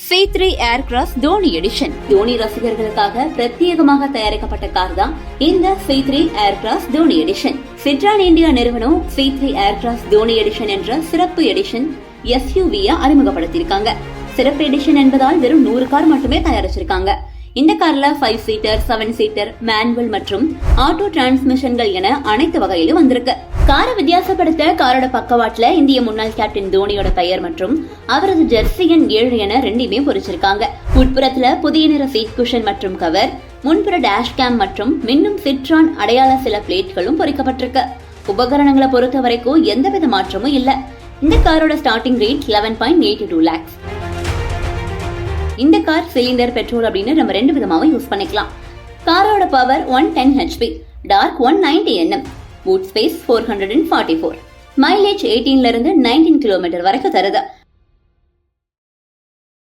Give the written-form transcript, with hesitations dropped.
C3 Aircross Dhoni edition. Dhoni ரசிகர்களுக்காக பிரத்யேகமாக தயாரிக்கப்பட்ட கார் தான் இந்த C3 Aircross Dhoni edition. Citroen India நிறுவனம் C3 ஏர்கிராஸ் தோனி எடிஷன் என்ற சிறப்பு எடிஷன் SUV-ய அறிமுகப்படுத்தியிருக்காங்க. சிறப்பு எடிஷன் என்பதால் வெறும் 100 கார் மட்டுமே தயாரிச்சிருக்காங்க. இந்த கார்ல 5 சீட்டர், 7 சீட்டர், மேனுவல் மற்றும் ஆட்டோ டிரான்ஸ்மிஷன்கள் என அனைத்து வகையிலும் வந்திருக்கு. காரை வித்தியாசப்படுத்த காரோட பக்கவாட்டுல இந்திய முன்னாள் கேப்டன் தோனியோட பெயர் மற்றும் அவரது ஜெர்சி எண் 7 என ரெண்டையுமே பொறிச்சிருக்காங்க. உட்புறத்துல புதிய நிற சீட் குஷன் மற்றும் கவர், முன்புற டேஷ் கேம் மற்றும் மின்னும் சிட்ரான் அடையாள சில பிளேட்களும் பொறிக்கப்பட்டிருக்கு. உபகரணங்களை பொறுத்த வரைக்கும் எந்தவித மாற்றமும் இல்ல. இந்த காரோட ஸ்டார்டிங் ரேட் 11.82 lakhs. இந்த கார் சிலிண்டர், பெட்ரோல் அப்படின்னு நம்ம 2 விதமாவும் யூஸ் பண்ணிக்கலாம். காரோட power 110 HP, torque 190 Nm, boot space 444, mileage 18 ல இருந்து 19 km வரைக்கும் தருது.